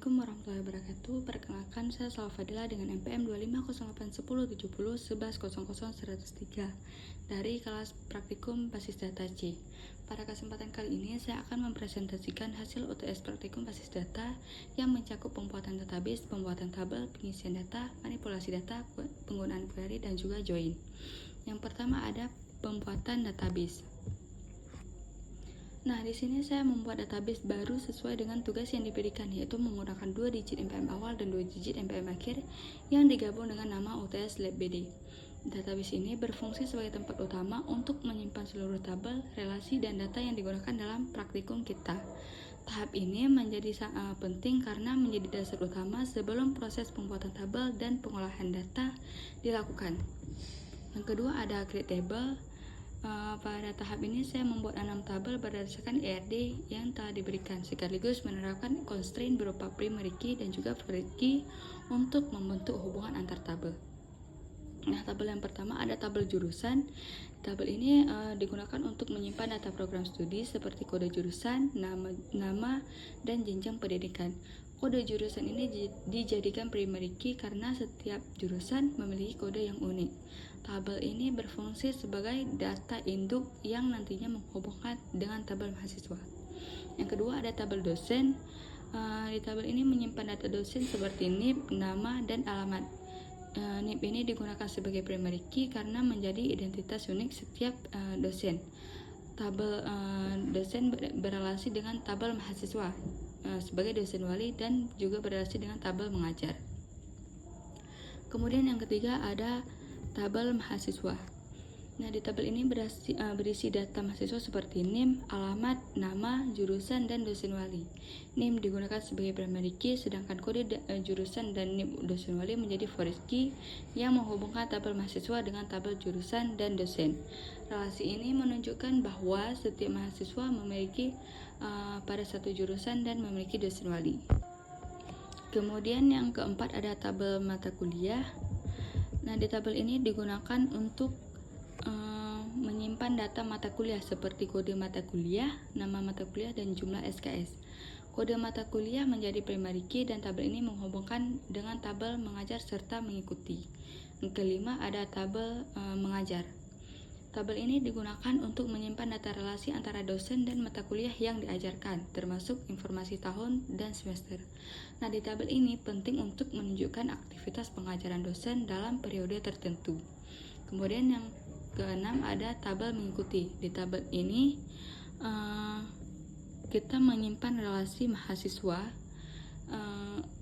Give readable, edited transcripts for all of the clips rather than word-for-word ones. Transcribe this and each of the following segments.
Assalamualaikum warahmatullahi wabarakatuh. Perkenalkan, saya Salfadila dengan NPM 25081107011000103 dari kelas praktikum basis data C. Pada kesempatan kali ini, saya akan mempresentasikan hasil UTS praktikum basis data yang mencakup pembuatan database, pembuatan tabel, pengisian data, manipulasi data, penggunaan query, dan juga join. Yang pertama ada pembuatan database. Nah, di sini saya membuat database baru sesuai dengan tugas yang diberikan, yaitu menggunakan 2 digit NPM awal dan 2 digit NPM akhir yang digabung dengan nama UTS Lab BD. Database ini berfungsi sebagai tempat utama untuk menyimpan seluruh tabel, relasi, dan data yang digunakan dalam praktikum kita. Tahap ini menjadi sangat penting karena menjadi dasar utama sebelum proses pembuatan tabel dan pengolahan data dilakukan. Yang kedua ada create table. Pada tahap ini saya membuat 6 tabel berdasarkan ERD yang telah diberikan, sekaligus menerapkan constraint berupa primary key dan juga foreign key untuk membentuk hubungan antar tabel. Nah, tabel yang pertama ada tabel jurusan. Tabel ini digunakan untuk menyimpan data program studi seperti kode jurusan, nama dan jenjang pendidikan. Kode jurusan ini dijadikan primary key karena setiap jurusan memiliki kode yang unik. Tabel ini berfungsi sebagai data induk yang nantinya menghubungkan dengan tabel mahasiswa. Yang kedua ada tabel dosen. Di tabel ini menyimpan data dosen seperti NIP, nama, dan alamat. NIP ini digunakan sebagai primary key karena menjadi identitas unik setiap dosen. Tabel dosen berrelasi dengan tabel mahasiswa sebagai dosen wali dan juga berrelasi dengan tabel mengajar. Kemudian yang ketiga ada tabel mahasiswa. Nah, di tabel ini berisi data mahasiswa seperti NIM, alamat, nama, jurusan, dan dosen wali. NIM digunakan sebagai primary key, sedangkan kode jurusan dan NIM dosen wali menjadi foreign key yang menghubungkan tabel mahasiswa dengan tabel jurusan dan dosen. Relasi ini menunjukkan bahwa setiap mahasiswa memiliki pada satu jurusan dan memiliki dosen wali. Kemudian yang keempat ada tabel mata kuliah. Nah, di tabel ini digunakan untuk menyimpan data mata kuliah seperti kode mata kuliah, nama mata kuliah, dan jumlah SKS. Kode mata kuliah menjadi primary key dan tabel ini menghubungkan dengan tabel mengajar serta mengikuti. Yang kelima ada tabel mengajar. Tabel ini digunakan untuk menyimpan data relasi antara dosen dan mata kuliah yang diajarkan, termasuk informasi tahun dan semester. Nah, di tabel ini penting untuk menunjukkan aktivitas pengajaran dosen dalam periode tertentu. Kemudian yang keenam ada tabel mengikuti. Di tabel ini kita menyimpan relasi mahasiswa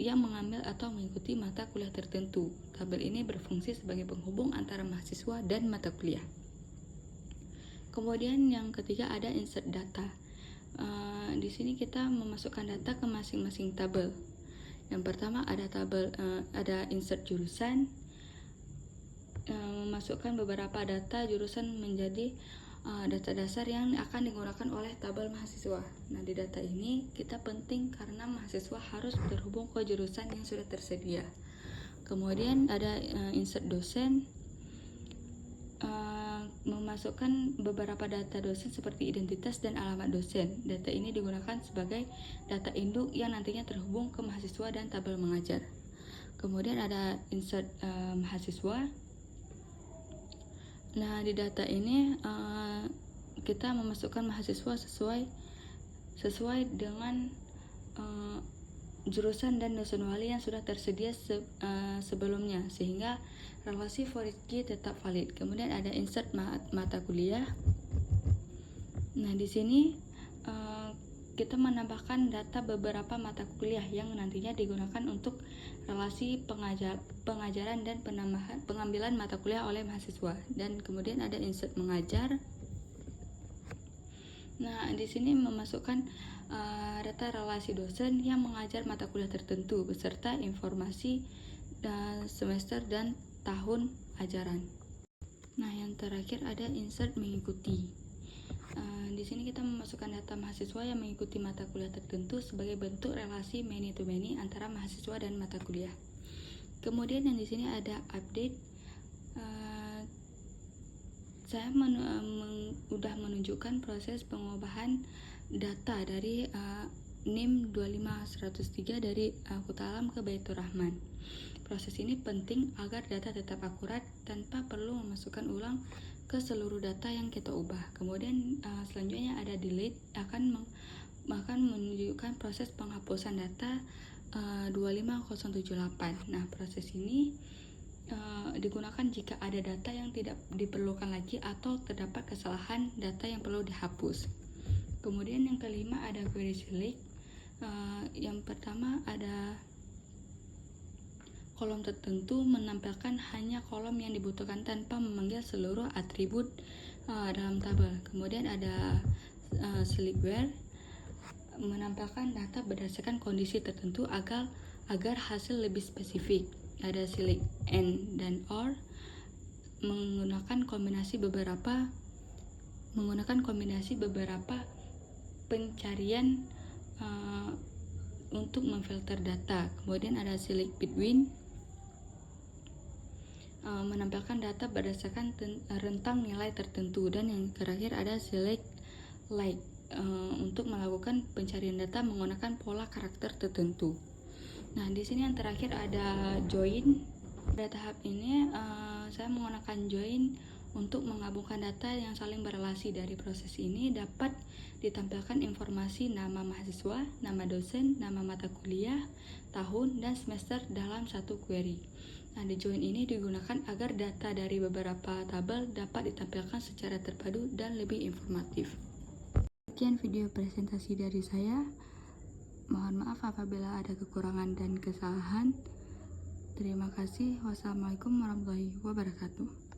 yang mengambil atau mengikuti mata kuliah tertentu. Tabel ini berfungsi sebagai penghubung antara mahasiswa dan mata kuliah. Kemudian yang ketiga ada insert data. Di sini kita memasukkan data ke masing-masing tabel. Yang pertama ada ada insert jurusan, memasukkan beberapa data jurusan menjadi data dasar yang akan digunakan oleh tabel mahasiswa. Nah, di data ini kita penting karena mahasiswa harus terhubung ke jurusan yang sudah tersedia. Kemudian ada insert dosen, memasukkan beberapa data dosen seperti identitas dan alamat dosen. Data ini digunakan sebagai data induk yang nantinya terhubung ke mahasiswa dan tabel mengajar. Kemudian ada insert mahasiswa. Nah, di data ini kita memasukkan mahasiswa sesuai dengan jurusan dan dosen wali yang sudah tersedia sebelumnya, sehingga relasi foreign key tetap valid. Kemudian ada insert mata kuliah. Nah, di sini kita menambahkan data beberapa mata kuliah yang nantinya digunakan untuk relasi pengajaran dan pengambilan mata kuliah oleh mahasiswa. Dan kemudian ada insert mengajar. Nah, di sini memasukkan data relasi dosen yang mengajar mata kuliah tertentu beserta informasi semester dan tahun ajaran. Nah, yang terakhir ada insert mengikuti. Di sini kita memasukkan data mahasiswa yang mengikuti mata kuliah tertentu sebagai bentuk relasi many to many antara mahasiswa dan mata kuliah. Kemudian yang di sini ada update. Saya sudah menunjukkan proses pengubahan data dari NIM 25103 dari Kota Alam ke Baitur Rahman. Proses ini penting agar data tetap akurat tanpa perlu memasukkan ulang ke seluruh data yang kita ubah. Kemudian selanjutnya ada delete, akan menunjukkan proses penghapusan data 25078. Nah, proses ini digunakan jika ada data yang tidak diperlukan lagi atau terdapat kesalahan data yang perlu dihapus. Kemudian yang kelima ada query select. Yang pertama ada kolom tertentu menampilkan hanya kolom yang dibutuhkan tanpa memanggil seluruh atribut dalam tabel. Kemudian ada select where, menampilkan data berdasarkan kondisi tertentu agar hasil lebih spesifik. Ada select and dan or, menggunakan kombinasi beberapa pencarian untuk memfilter data. Kemudian ada select between, menampilkan data berdasarkan rentang nilai tertentu. Dan yang terakhir ada select like, untuk melakukan pencarian data menggunakan pola karakter tertentu. Nah, di sini yang terakhir ada join. Pada tahap ini saya menggunakan join untuk menggabungkan data yang saling berelasi. Dari proses ini dapat ditampilkan informasi nama mahasiswa, nama dosen, nama mata kuliah, tahun, dan semester dalam satu query. Nah, di join ini digunakan agar data dari beberapa tabel dapat ditampilkan secara terpadu dan lebih informatif. Sekian video presentasi dari saya. Mohon maaf apabila ada kekurangan dan kesalahan. Terima kasih. Wassalamualaikum warahmatullahi wabarakatuh.